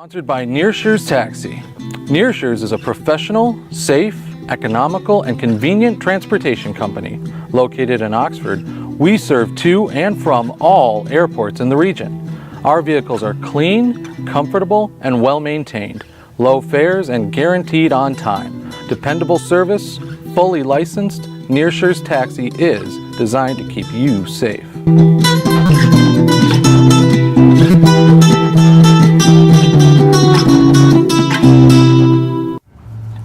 Sponsored by Nearshores Taxi. Nearshores is a professional, safe, economical, and convenient transportation company. Located in Oxford, we serve to and from all airports in the region. Our vehicles are clean, comfortable, and well-maintained. Low fares and guaranteed on time. Dependable service, fully licensed, Nearshores Taxi is designed to keep you safe.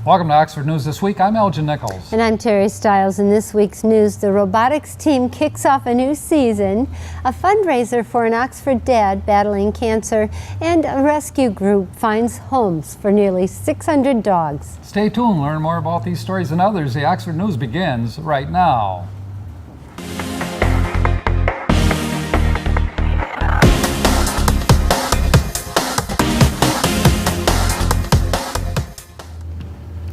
Welcome to Oxford News This Week. I'm Elgin Nichols. And I'm Terry Stiles. In this week's news, the robotics team kicks off a new season, a fundraiser for an Oxford dad battling cancer, and a rescue group finds homes for nearly 600 dogs. Stay tuned, learn more about these stories and others. The Oxford News begins right now.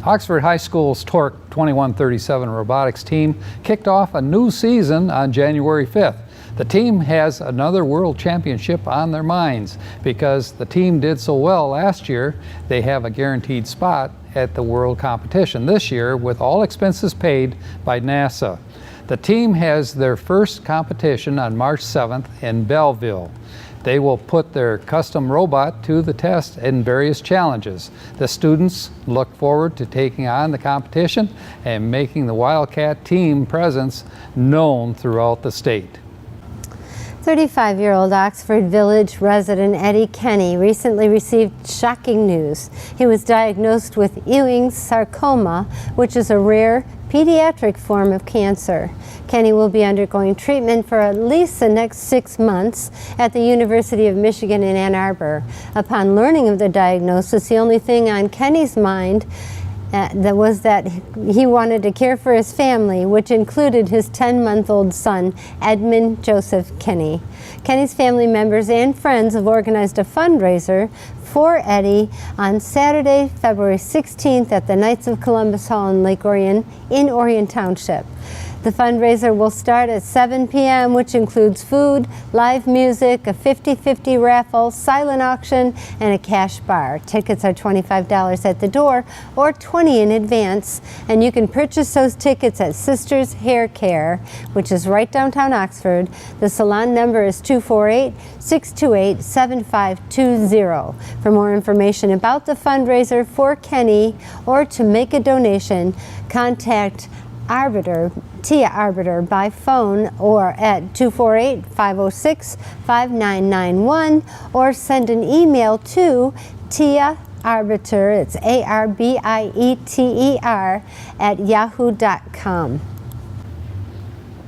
Oxford High School's Torque 2137 robotics team kicked off a new season on January 5th. The team has another world championship on their minds. Because the team did so well last year, they have a guaranteed spot at the world competition this year with all expenses paid by NASA. The team has their first competition on March 7th in Belleville. They will put their custom robot to the test in various challenges. The students look forward to taking on the competition and making the Wildcat team presence known throughout the state. 35-year-old Oxford Village resident Eddie Kenny recently received shocking news. He was diagnosed with Ewing's sarcoma, which is a rare pediatric form of cancer. Kenny will be undergoing treatment for at least the next 6 months at the University of Michigan in Ann Arbor. Upon learning of the diagnosis, the only thing on Kenny's mind was that he wanted to care for his family, which included his 10-month-old son, Edmund Joseph Kenny. Kenny's family members and friends have organized a fundraiser for Eddie on Saturday, February 16th at the Knights of Columbus Hall in Lake Orion in Orion Township. The fundraiser will start at 7 p.m., which includes food, live music, a 50-50 raffle, silent auction, and a cash bar. Tickets are $25 at the door or $20 in advance, and you can purchase those tickets at Sisters Hair Care, which is right downtown Oxford. The salon number is 248-628-7520. For more information about the fundraiser for Kenny or to make a donation, contact Tia Arbiter by phone or at 248-506-5991 or send an email to Tia Arbiter, it's ARBIETER, at yahoo.com.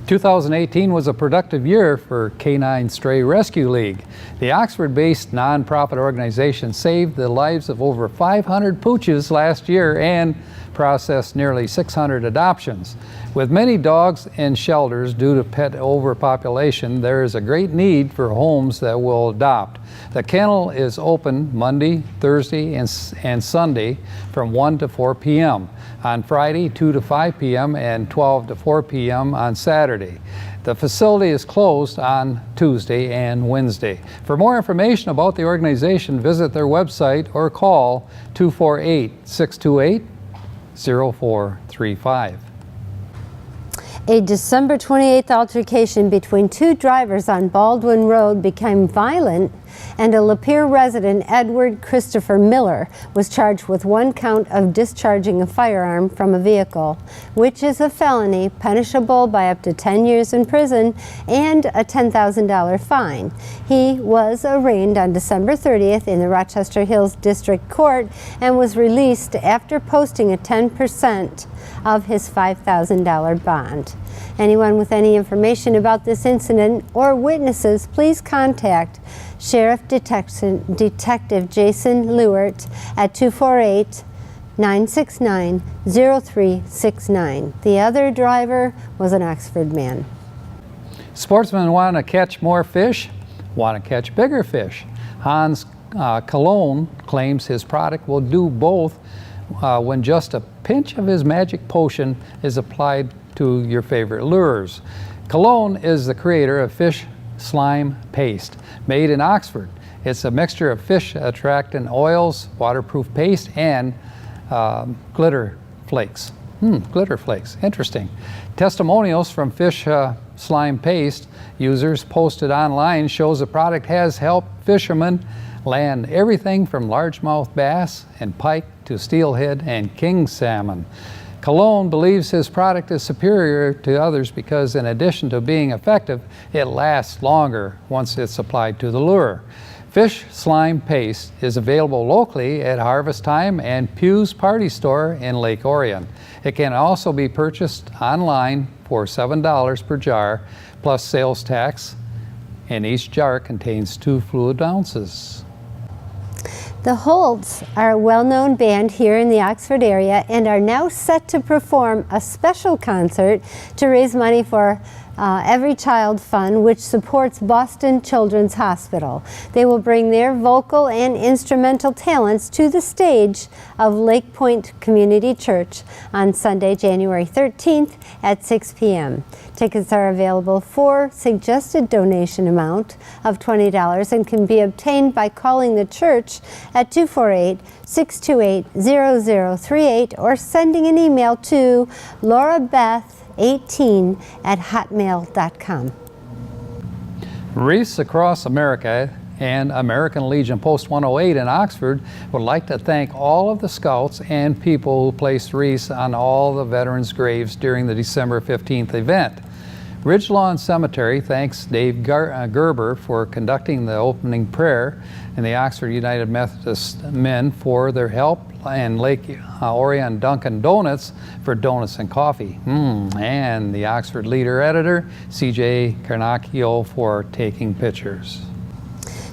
2018 was a productive year for Canine Stray Rescue League. The Oxford-based nonprofit organization saved the lives of over 500 pooches last year and processed nearly 600 adoptions. With many dogs in shelters due to pet overpopulation, there is a great need for homes that will adopt. The kennel is open Monday, Thursday, and Sunday from 1 to 4 p.m. On Friday, 2 to 5 p.m. and 12 to 4 p.m. on Saturday. The facility is closed on Tuesday and Wednesday. For more information about the organization, visit their website or call 248-628-0435. A December 28th altercation between two drivers on Baldwin Road became violent, and a Lapeer resident, Edward Christopher Miller, was charged with 1 count of discharging a firearm from a vehicle, which is a felony punishable by up to 10 years in prison and a $10,000 fine. He was arraigned on December 30th in the Rochester Hills District Court and was released after posting a 10% of his $5,000 bond. Anyone with any information about this incident or witnesses, please contact Sheriff Detective Jason Lewert at 248-969-0369. The other driver was an Oxford man. Sportsmen want to catch more fish, want to catch bigger fish. Hans Cologne claims his product will do both when just a pinch of his magic potion is applied to your favorite lures. Cologne is the creator of Fish Slime Paste, made in Oxford. It's a mixture of fish attractant oils, waterproof paste, and glitter flakes. Glitter flakes, interesting. Testimonials from fish slime paste users posted online shows the product has helped fishermen land everything from largemouth bass and pike to steelhead and king salmon. Colon believes his product is superior to others because in addition to being effective, it lasts longer once it's applied to the lure. Fish slime paste is available locally at Harvest Time and Pew's Party Store in Lake Orion. It can also be purchased online for $7 per jar plus sales tax, and each jar contains 2 fluid ounces. The Holds are a well-known band here in the Oxford area and are now set to perform a special concert to raise money for Every Child Fund, which supports Boston Children's Hospital. They will bring their vocal and instrumental talents to the stage of Lake Point Community Church on Sunday, January 13th at 6 p.m. Tickets are available for suggested donation amount of $20 and can be obtained by calling the church at 248-628-0038 or sending an email to laurabeth18@hotmail.com. Wreaths Across America and American Legion Post 108 in Oxford would like to thank all of the scouts and people who placed wreaths on all the veterans' graves during the December 15th event. Ridgelawn Cemetery thanks Dave Gerber for conducting the opening prayer and the Oxford United Methodist Men for their help, and Lake Orion Dunkin' Donuts for donuts and coffee. And the Oxford Leader editor, C.J. Carnacchio, for taking pictures.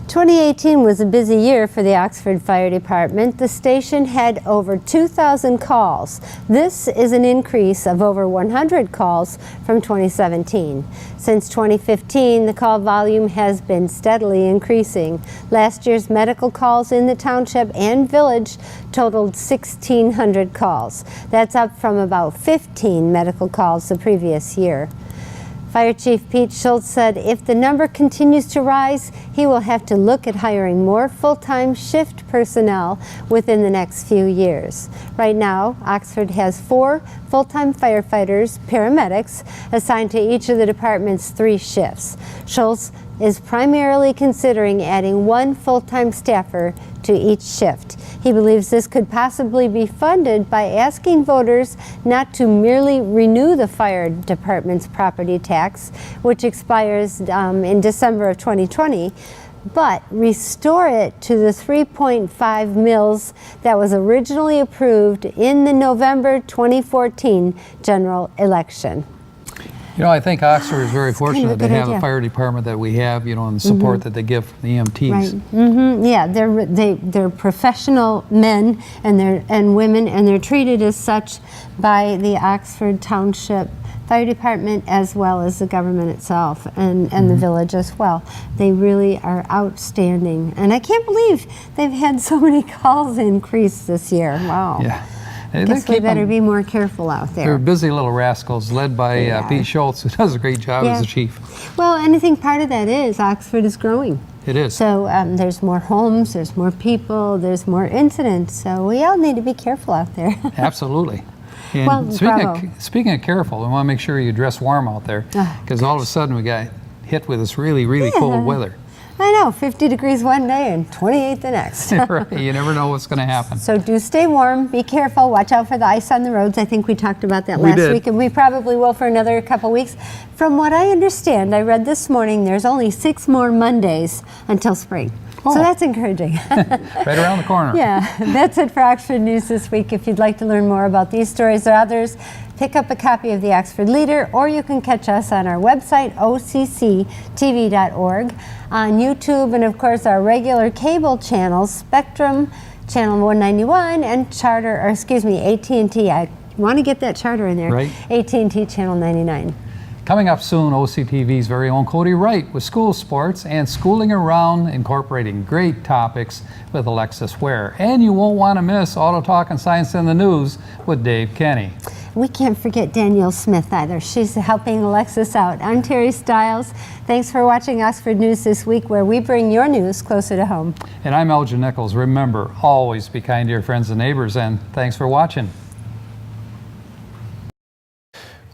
2018 was a busy year for the Oxford Fire Department. The station had over 2,000 calls. This is an increase of over 100 calls from 2017. Since 2015, the call volume has been steadily increasing. Last year's medical calls in the township and village totaled 1,600 calls. That's up from about 15 medical calls the previous year. Fire Chief Pete Schultz said if the number continues to rise, he will have to look at hiring more full-time shift personnel within the next few years. Right now, Oxford has 4 full-time firefighters, paramedics, assigned to each of the department's 3 shifts. Schultz is primarily considering adding 1 full-time staffer to each shift. He believes this could possibly be funded by asking voters not to merely renew the fire department's property tax, which expires in December of 2020, but restore it to the 3.5 mils that was originally approved in the November 2014 general election. You know, I think Oxford is very fortunate to have idea. a fire department that we have, you know, and the support that they give the EMTs. Right. Yeah, they're professional men and women, and they're treated as such by the Oxford Township Fire Department as well as the government itself and the village as well. They really are outstanding, and I can't believe they've had so many calls increase this year. Wow. Yeah. I guess we better be more careful out there. They're busy little rascals led by Pete Schultz, who does a great job as the chief. Well, and I think part of that is Oxford is growing. It is. So there's more homes, there's more people, there's more incidents. So we all need to be careful out there. Absolutely. And Well, speaking of careful, we want to make sure you dress warm out there, because all of a sudden we got hit with this really, really cold weather. I know, 50 degrees one day and 28 the next. Right, you never know what's going to happen. So do stay warm, be careful, watch out for the ice on the roads. I think we talked about that last week, and we probably will for another couple weeks. From what I understand, I read this morning, there's only 6 more Mondays until spring. So that's encouraging. Right around the corner. Yeah, that's it for Oxford News this week. If you'd like to learn more about these stories or others, pick up a copy of the Oxford Leader, or you can catch us on our website, occtv.org, on YouTube, and of course our regular cable channels, Spectrum, Channel 191, and Charter, or excuse me, AT&T. I want to get that Charter in there. Right. AT&T Channel 99. Coming up soon, OCTV's very own Cody Wright with school sports and schooling around, incorporating great topics with Alexis Ware. And you won't want to miss Auto Talk and Science in the News with Dave Kenny. We can't forget Danielle Smith either. She's helping Alexis out. I'm Terry Stiles. Thanks for watching Oxford News this week, where we bring your news closer to home. And I'm Elgin Nichols. Remember, always be kind to your friends and neighbors, and thanks for watching.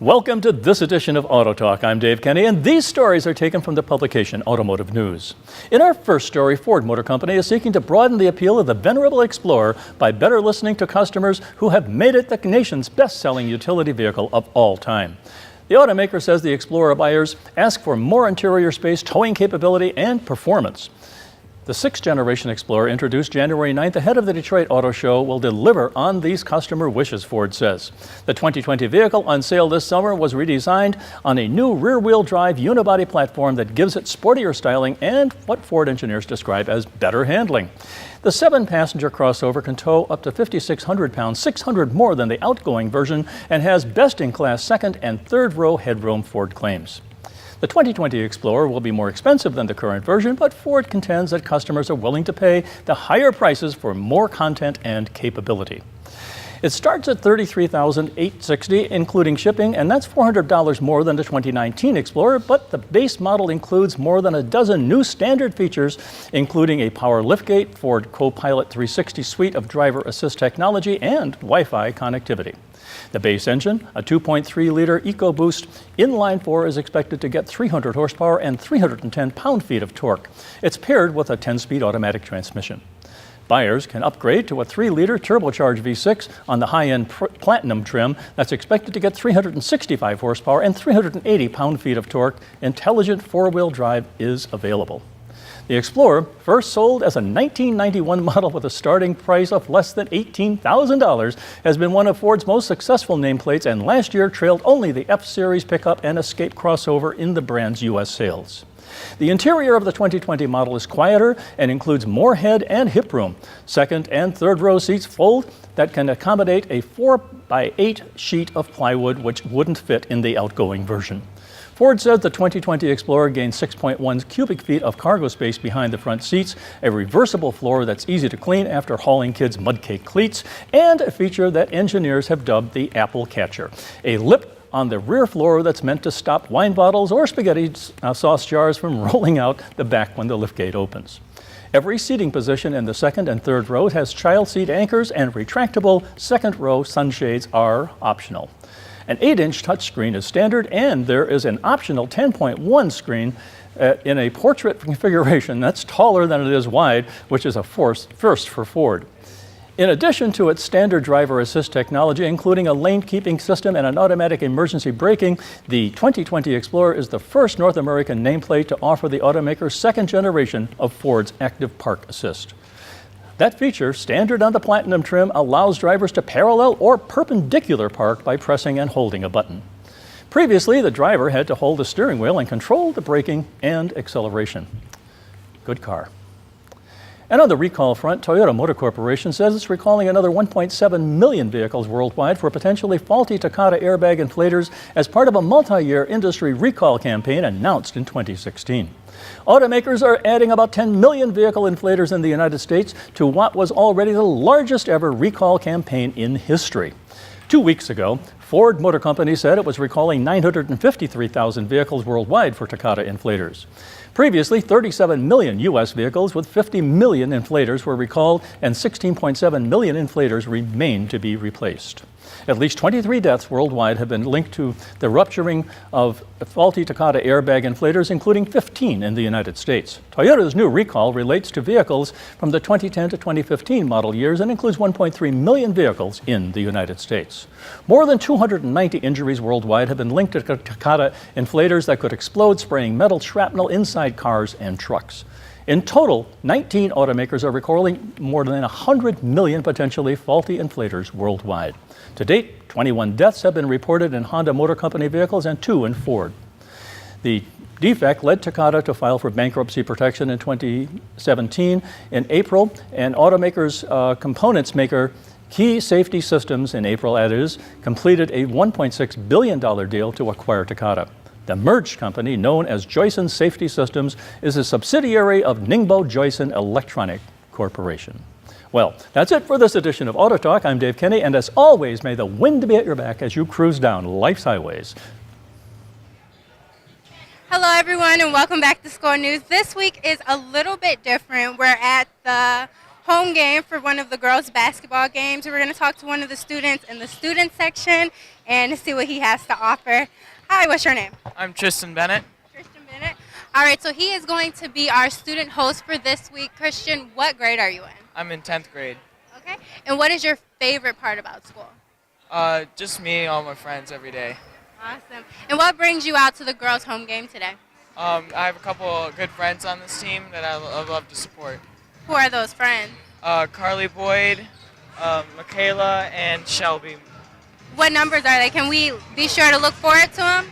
Welcome to this edition of Auto Talk. I'm Dave Kenny, and these stories are taken from the publication Automotive News. In our first story, Ford Motor Company is seeking to broaden the appeal of the venerable Explorer by better listening to customers who have made it the nation's best-selling utility vehicle of all time. The automaker says the Explorer buyers ask for more interior space, towing capability, and performance. The sixth-generation Explorer, introduced January 9th ahead of the Detroit Auto Show, will deliver on these customer wishes, Ford says. The 2020 vehicle on sale this summer was redesigned on a new rear-wheel drive unibody platform that gives it sportier styling and what Ford engineers describe as better handling. The 7-passenger crossover can tow up to 5,600 pounds, 600 more than the outgoing version, and has best-in-class second and third-row headroom, Ford claims. The 2020 Explorer will be more expensive than the current version, but Ford contends that customers are willing to pay the higher prices for more content and capability. It starts at $33,860, including shipping, and that's $400 more than the 2019 Explorer, but the base model includes more than a dozen new standard features, including a power liftgate, Ford Co-Pilot 360 suite of driver assist technology, and Wi-Fi connectivity. The base engine, a 2.3-liter EcoBoost inline-4, is expected to get 300 horsepower and 310 pound-feet of torque. It's paired with a 10-speed automatic transmission. Buyers can upgrade to a 3-liter turbocharged V6 on the high-end Platinum trim that's expected to get 365 horsepower and 380 pound-feet of torque. Intelligent four-wheel drive is available. The Explorer, first sold as a 1991 model with a starting price of less than $18,000, has been one of Ford's most successful nameplates, and last year trailed only the F-Series pickup and Escape crossover in the brand's U.S. sales. The interior of the 2020 model is quieter and includes more head and hip room. Second and third row seats fold that can accommodate a 4x8 sheet of plywood, which wouldn't fit in the outgoing version. Ford says the 2020 Explorer gains 6.1 cubic feet of cargo space behind the front seats, a reversible floor that's easy to clean after hauling kids' mudcake cleats, and a feature that engineers have dubbed the Apple Catcher, a lip on the rear floor that's meant to stop wine bottles or spaghetti sauce jars from rolling out the back when the liftgate opens. Every seating position in the second and third row has child seat anchors, and retractable second row sunshades are optional. An 8-inch touchscreen is standard, and there is an optional 10.1 screen in a portrait configuration that's taller than it is wide, which is a first for Ford. In addition to its standard driver assist technology, including a lane keeping system and an automatic emergency braking, the 2020 Explorer is the first North American nameplate to offer the automaker's second generation of Ford's Active Park Assist. That feature, standard on the Platinum trim, allows drivers to parallel or perpendicular park by pressing and holding a button. Previously, the driver had to hold the steering wheel and control the braking and acceleration. Good car. And on the recall front, Toyota Motor Corporation says it's recalling another 1.7 million vehicles worldwide for potentially faulty Takata airbag inflators as part of a multi-year industry recall campaign announced in 2016. Automakers are adding about 10 million vehicle inflators in the United States to what was already the largest ever recall campaign in history. 2 weeks ago, Ford Motor Company said it was recalling 953,000 vehicles worldwide for Takata inflators. Previously, 37 million U.S. vehicles with 50 million inflators were recalled, and 16.7 million inflators remain to be replaced. At least 23 deaths worldwide have been linked to the rupturing of faulty Takata airbag inflators, including 15 in the United States. Toyota's new recall relates to vehicles from the 2010 to 2015 model years and includes 1.3 million vehicles in the United States. More than 290 injuries worldwide have been linked to Takata inflators that could explode, spraying metal shrapnel inside cars and trucks. In total, 19 automakers are recalling more than 100 million potentially faulty inflators worldwide. To date, 21 deaths have been reported in Honda Motor Company vehicles and 2 in Ford. The defect led Takata to file for bankruptcy protection in 2017. In April, an automaker's components maker, Key Safety Systems, in April, completed a $1.6 billion deal to acquire Takata. The merged company, known as Joyson Safety Systems, is a subsidiary of Ningbo Joyson Electronic Corporation. Well, that's it for this edition of Auto Talk. I'm Dave Kenny, and as always, may the wind be at your back as you cruise down life's highways. Hello everyone and welcome back to Score News. This week is a little bit different. We're at the home game for one of the girls' basketball games. We're going to talk to one of the students in the student section and see what he has to offer. Hi, what's your name? I'm Tristan Bennett. Christian Bennett. All right, so he is going to be our student host for this week. Christian, what grade are you in? I'm in 10th grade. Okay. And what is your favorite part about school? Just me and all my friends every day. Awesome. And what brings you out to the girls' home game today? I have a couple of good friends on this team that I love to support. Who are those friends? Carly Boyd, Michaela, and Shelby. What numbers are they? Can we be sure to look forward to them?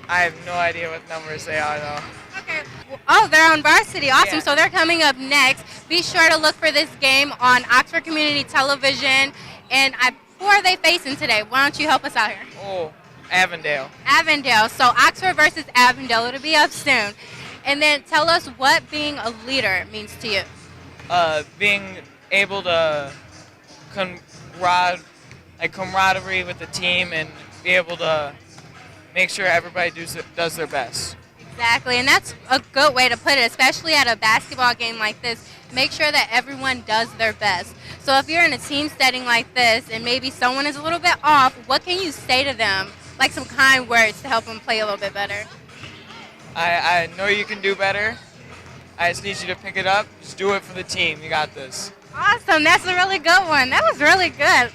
I have no idea what numbers they are, though. Okay. Oh, they're on varsity. Awesome. Yeah. So they're coming up next. Be sure to look for this game on Oxford Community Television. And who are they facing today? Why don't you help us out here? Oh, Avondale. Avondale. So Oxford versus Avondale. It'll be up soon. And then tell us what being a leader means to you. Being able to camaraderie with the team and be able to make sure everybody does their best. Exactly, and that's a good way to put it, especially at a basketball game like this. Make sure that everyone does their best. So if you're in a team setting like this and maybe someone is a little bit off, what can you say to them? Like some kind words to help them play a little bit better. I know you can do better. I just need you to pick it up. Just do it for the team. You got this. Awesome, that's a really good one. That was really good.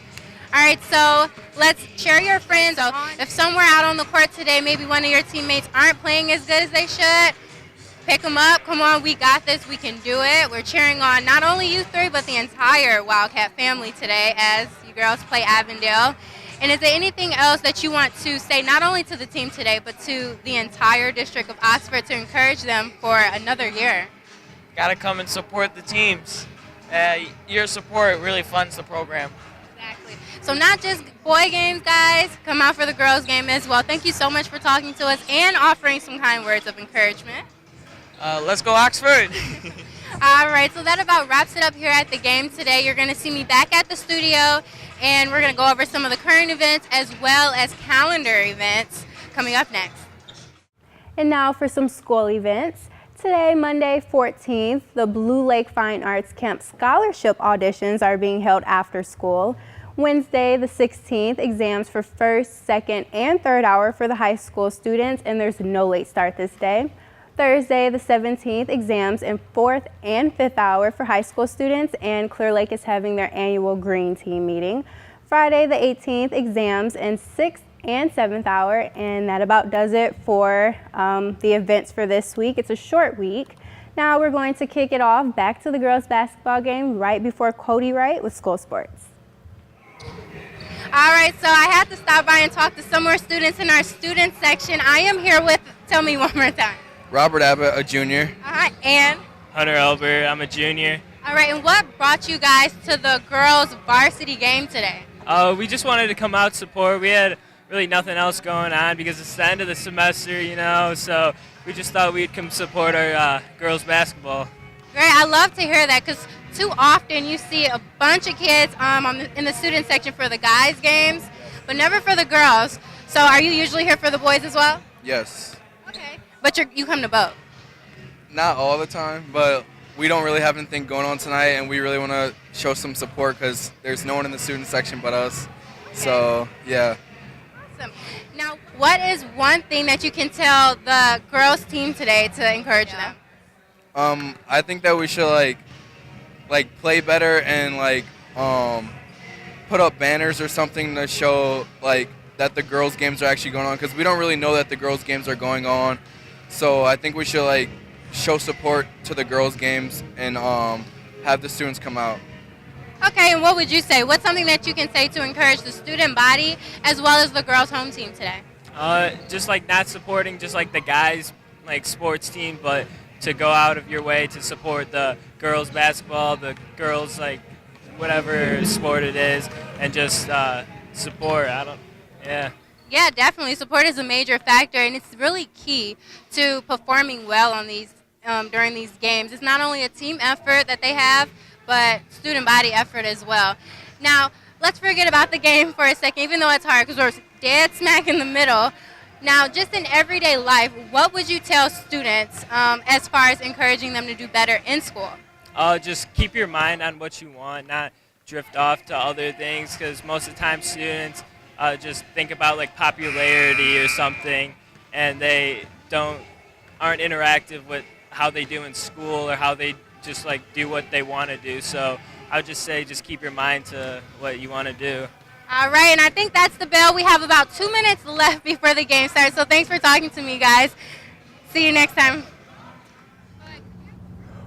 All right, so let's cheer your friends on. If somewhere out on the court today, maybe one of your teammates aren't playing as good as they should, pick them up. Come on, we got this. We can do it. We're cheering on not only you three, but the entire Wildcat family today as you girls play Avondale. And is there anything else that you want to say not only to the team today, but to the entire district of Oxford to encourage them for another year? Got to come and support the teams. Your support really funds the program. Exactly. So not just boy games, guys. Come out for the girls game as well. Thank you so much for talking to us and offering some kind words of encouragement. Let's go Oxford. All right, so that about wraps it up here at the game today. You're going to see me back at the studio, and we're going to go over some of the current events as well as calendar events coming up next. And now for some school events. Today, Monday 14th, the Blue Lake Fine Arts Camp Scholarship auditions are being held after school. Wednesday, the 16th, exams for first, second, and third hour for the high school students, and there's no late start this day. Thursday, the 17th, exams in fourth and fifth hour for high school students, and Clear Lake is having their annual Green Team meeting. Friday, the 18th, exams in sixth and seventh hour, and that about does it for the events for this week. It's a short week. Now we're going to kick it off back to the girls basketball game right before Cody Wright with school sports. All right, so I had to stop by and talk to some more students in our student section. I am here with, tell me one more time. Robert Abbott, a junior. And? Hunter Elber, I'm a junior. All right, and what brought you guys to the girls varsity game today? We just wanted to come out support. We had really nothing else going on because it's the end of the semester, so we just thought we'd come support our girls basketball. Great, I love to hear that because too often you see a bunch of kids in the student section for the guys' games, but never for the girls. So are you usually here for the boys as well? Yes. Okay. But you come to both? Not all the time, but we don't really have anything going on tonight, and we really want to show some support because there's no one in the student section but us. So, yeah. Awesome. Now, what is one thing that you can tell the girls' team today to encourage them? I think that we should like play better and put up banners or something to show that the girls' games are actually going on because we don't really know that the girls' games are going on. So I think we should show support to the girls' games and have the students come out. Okay, and what would you say? What's something that you can say to encourage the student body as well as the girls' home team today? Just not supporting just the guys sports team, but to go out of your way to support the girls basketball, the girls whatever sport it is, and just support. Yeah, definitely. Support is a major factor, and it's really key to performing well on these during these games. It's not only a team effort that they have, but student body effort as well. Now, let's forget about the game for a second, even though it's hard because we're dead smack in the middle. Now, just in everyday life, what would you tell students as far as encouraging them to do better in school? Just keep your mind on what you want, not drift off to other things, because most of the time students just think about like popularity or something, and they aren't interactive with how they do in school or how they just like do what they want to do. So I would just say just keep your mind to what you want to do. All right, and I think that's the bell. We have about 2 minutes left before the game starts, so thanks for talking to me, guys. See you next time.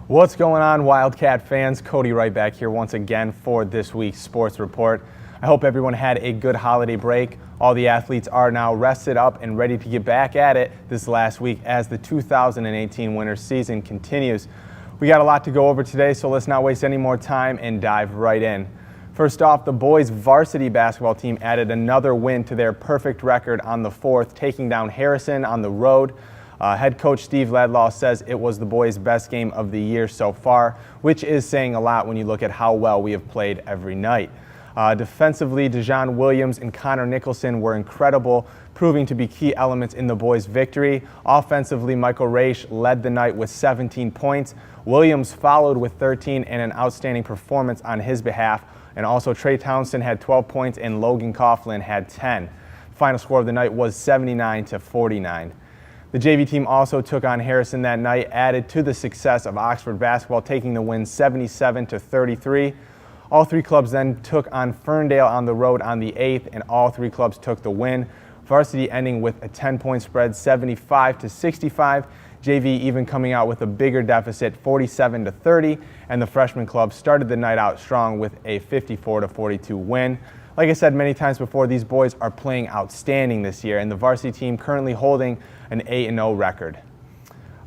What's going on, Wildcat fans? Cody right back here once again for this week's Sports Report. I hope everyone had a good holiday break. All the athletes are now rested up and ready to get back at it this last week as the 2018 winter season continues. We got a lot to go over today, so let's not waste any more time and dive right in. First off, the boys varsity basketball team added another win to their perfect record on the 4th, taking down Harrison on the road. Head coach Steve Ledlaw says it was the boys' best game of the year so far, which is saying a lot when you look at how well we have played every night. Defensively, Dejon Williams and Connor Nicholson were incredible, proving to be key elements in the boys' victory. Offensively, Michael Raish led the night with 17 points. Williams followed with 13 and an outstanding performance on his behalf. And also Trey Townsend had 12 points and Logan Coughlin had 10. The final score of the night was 79-49. The JV team also took on Harrison that night, added to the success of Oxford basketball, taking the win 77-33. All three clubs then took on Ferndale on the road on the 8th, and all three clubs took the win. Varsity ending with a 10-point spread, 75-65. JV even coming out with a bigger deficit, 47-30, and the freshman club started the night out strong with a 54-42 win. Like I said many times before, these boys are playing outstanding this year, and the varsity team currently holding an 8-0 record.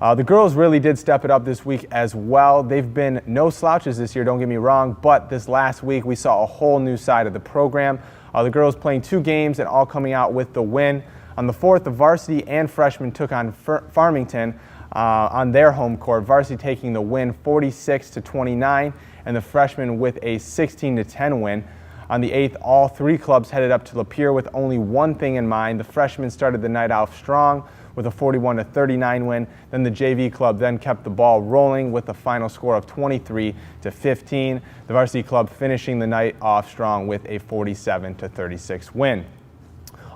The girls really did step it up this week as well. They've been no slouches this year, don't get me wrong, but this last week we saw a whole new side of the program. The girls playing 2 games and all coming out with the win. On the 4th, the varsity and freshmen took on Farmington on their home court, varsity taking the win 46-29, and the freshmen with a 16-10 win. On the 8th, all three clubs headed up to Lapeer with only one thing in mind. The freshmen started the night off strong with a 41-39 win. Then the JV club then kept the ball rolling with a final score of 23-15. The varsity club finishing the night off strong with a 47-36 win.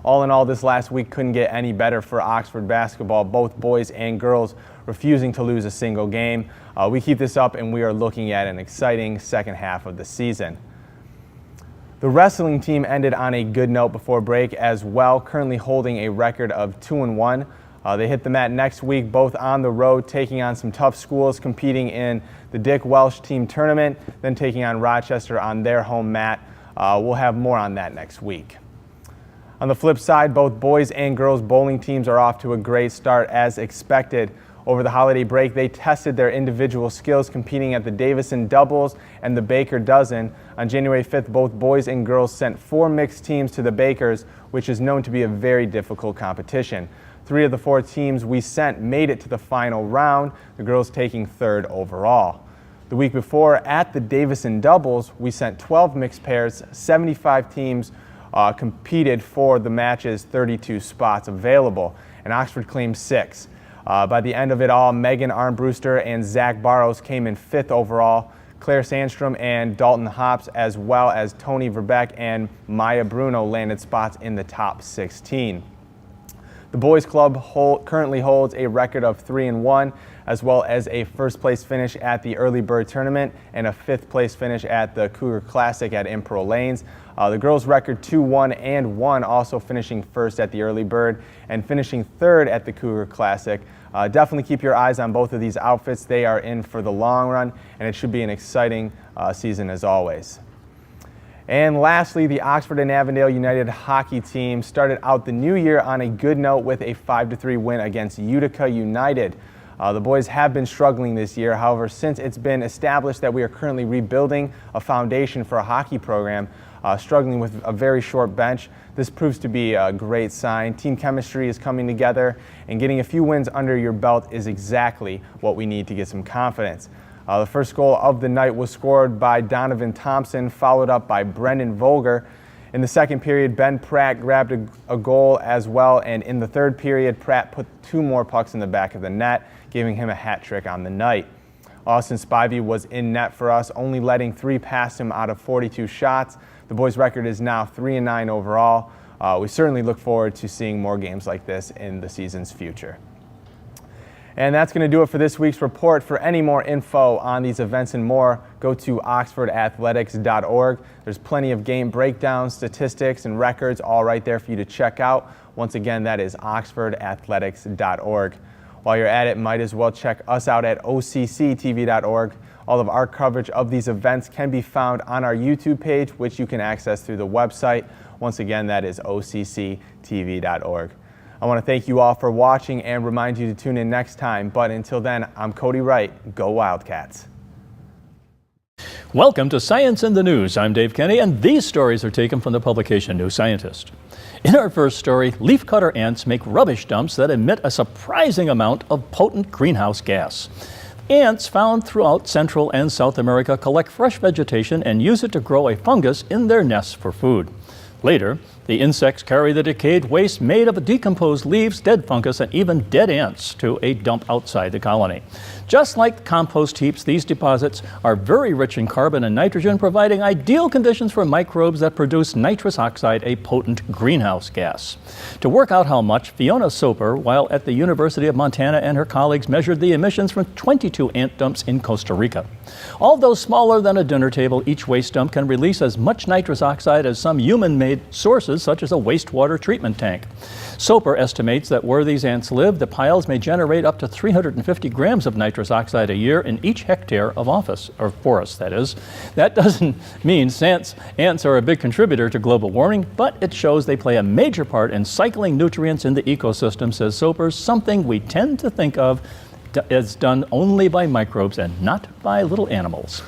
All in all, this last week couldn't get any better for Oxford basketball, both boys and girls refusing to lose a single game. We keep this up and we are looking at an exciting second half of the season. The wrestling team ended on a good note before break as well, currently holding a record of 2-1. They hit the mat next week, both on the road, taking on some tough schools, competing in the Dick Welsh team tournament, then taking on Rochester on their home mat. We'll have more on that next week. On the flip side, both boys and girls bowling teams are off to a great start as expected. Over the holiday break, they tested their individual skills competing at the Davison Doubles and the Baker Dozen. On January 5th, both boys and girls sent 4 mixed teams to the Bakers, which is known to be a very difficult competition. 3 of the 4 teams we sent made it to the final round, the girls taking 3rd overall. The week before, at the Davison Doubles, we sent 12 mixed pairs, 75 teams competed for the match's 32 spots available, and Oxford claimed 6. By the end of it all, Megan Armbruster and Zach Barrows came in 5th overall. Claire Sandstrom and Dalton Hops, as well as Tony Verbeck and Maya Bruno, landed spots in the top 16. The boys club currently holds a record of 3-1, as well as a first place finish at the Early Bird Tournament and a 5th place finish at the Cougar Classic at Imperial Lanes. The girls record 2-1-1, also finishing 1st at the Early Bird and finishing 3rd at the Cougar Classic. Definitely keep your eyes on both of these outfits. They are in for the long run, and it should be an exciting season as always. And lastly, the Oxford and Avondale United hockey team started out the new year on a good note with a 5-3 win against Utica United. The boys have been struggling this year. However, since it's been established that we are currently rebuilding a foundation for a hockey program, struggling with a very short bench. This proves to be a great sign. Team chemistry is coming together, and getting a few wins under your belt is exactly what we need to get some confidence. The first goal of the night was scored by Donovan Thompson, followed up by Brendan Volger. In the second period, Ben Pratt grabbed a goal as well, and in the third period, Pratt put 2 more pucks in the back of the net, giving him a hat trick on the night. Austin Spivey was in net for us, only letting 3 past him out of 42 shots. The boys' record is now 3-9 overall. We certainly look forward to seeing more games like this in the season's future. And that's going to do it for this week's report. For any more info on these events and more, go to oxfordathletics.org. There's plenty of game breakdowns, statistics, and records all right there for you to check out. Once again, that is oxfordathletics.org. While you're at it, might as well check us out at occtv.org. All of our coverage of these events can be found on our YouTube page, which you can access through the website. Once again, that is occtv.org. I want to thank you all for watching and remind you to tune in next time. But until then, I'm Cody Wright. Go Wildcats. Welcome to Science in the News. I'm Dave Kenny, and these stories are taken from the publication New Scientist. In our first story, leafcutter ants make rubbish dumps that emit a surprising amount of potent greenhouse gas. Ants found throughout Central and South America collect fresh vegetation and use it to grow a fungus in their nests for food. Later, the insects carry the decayed waste made of decomposed leaves, dead fungus, and even dead ants to a dump outside the colony. Just like compost heaps, these deposits are very rich in carbon and nitrogen, providing ideal conditions for microbes that produce nitrous oxide, a potent greenhouse gas. To work out how much, Fiona Soper, while at the University of Montana, and her colleagues measured the emissions from 22 ant dumps in Costa Rica. Although smaller than a dinner table, each waste dump can release as much nitrous oxide as some human-made sources, such as a wastewater treatment tank. Soper estimates that where these ants live, the piles may generate up to 350 grams of nitrous oxide a year in each hectare of forest, that is. That doesn't mean ants are a big contributor to global warming, but it shows they play a major part in cycling nutrients in the ecosystem, says Soper, something we tend to think of as done only by microbes and not by little animals.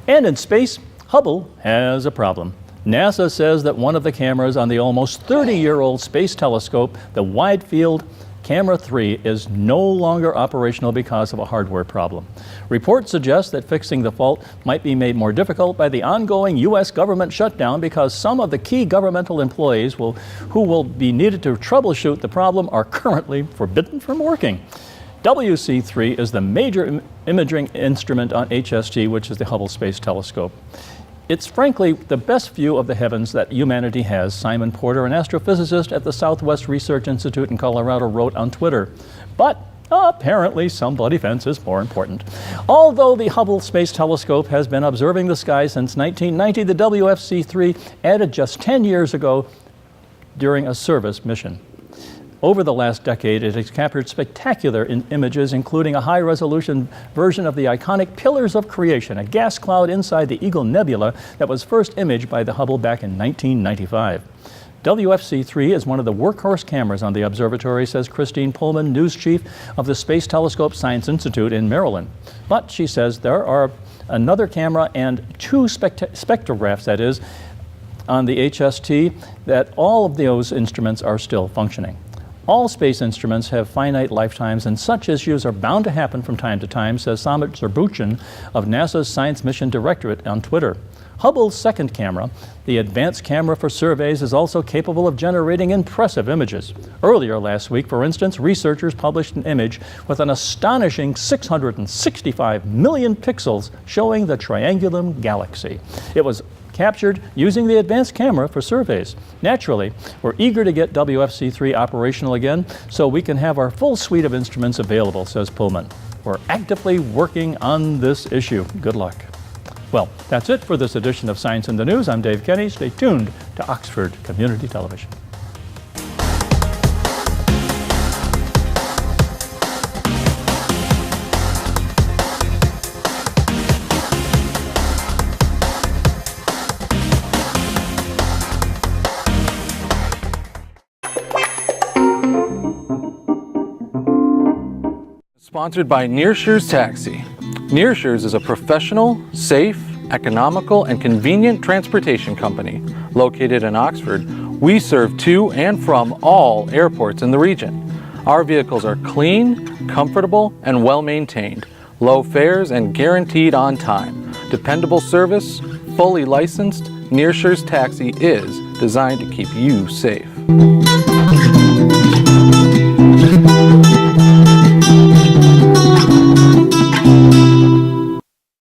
And in space, Hubble has a problem. NASA says that one of the cameras on the almost 30-year-old space telescope, the Wide Field Camera 3, is no longer operational because of a hardware problem. Reports suggest that fixing the fault might be made more difficult by the ongoing U.S. government shutdown because some of the key governmental employees who will be needed to troubleshoot the problem are currently forbidden from working. WC3 is the major imaging instrument on HST, which is the Hubble Space Telescope. It's frankly the best view of the heavens that humanity has, Simon Porter, an astrophysicist at the Southwest Research Institute in Colorado, wrote on Twitter. But apparently some bloody fence is more important. Although the Hubble Space Telescope has been observing the sky since 1990, the WFC3 added just 10 years ago during a service mission. Over the last decade, it has captured spectacular images, including a high-resolution version of the iconic Pillars of Creation, a gas cloud inside the Eagle Nebula that was first imaged by the Hubble back in 1995. WFC3 is one of the workhorse cameras on the observatory, says Christine Pullman, news chief of the Space Telescope Science Institute in Maryland. But she says there are another camera and 2 spectrographs, that is, on the HST, that all of those instruments are still functioning. All space instruments have finite lifetimes, and such issues are bound to happen from time to time, says Samit Zurbuchen of NASA's Science Mission Directorate on Twitter. Hubble's second camera, the Advanced Camera for Surveys, is also capable of generating impressive images. Earlier last week, for instance, researchers published an image with an astonishing 665 million pixels showing the Triangulum Galaxy. It was captured using the Advanced Camera for Surveys. Naturally, we're eager to get WFC3 operational again so we can have our full suite of instruments available, says Pullman. We're actively working on this issue. Good luck. Well, that's it for this edition of Science in the News. I'm Dave Kenny. Stay tuned to Oxford Community Television. Sponsored by Nearshores Taxi. Nearshores is a professional, safe, economical, and convenient transportation company. Located in Oxford, we serve to and from all airports in the region. Our vehicles are clean, comfortable, and well-maintained. Low fares and guaranteed on time. Dependable service, fully licensed, Nearshores Taxi is designed to keep you safe.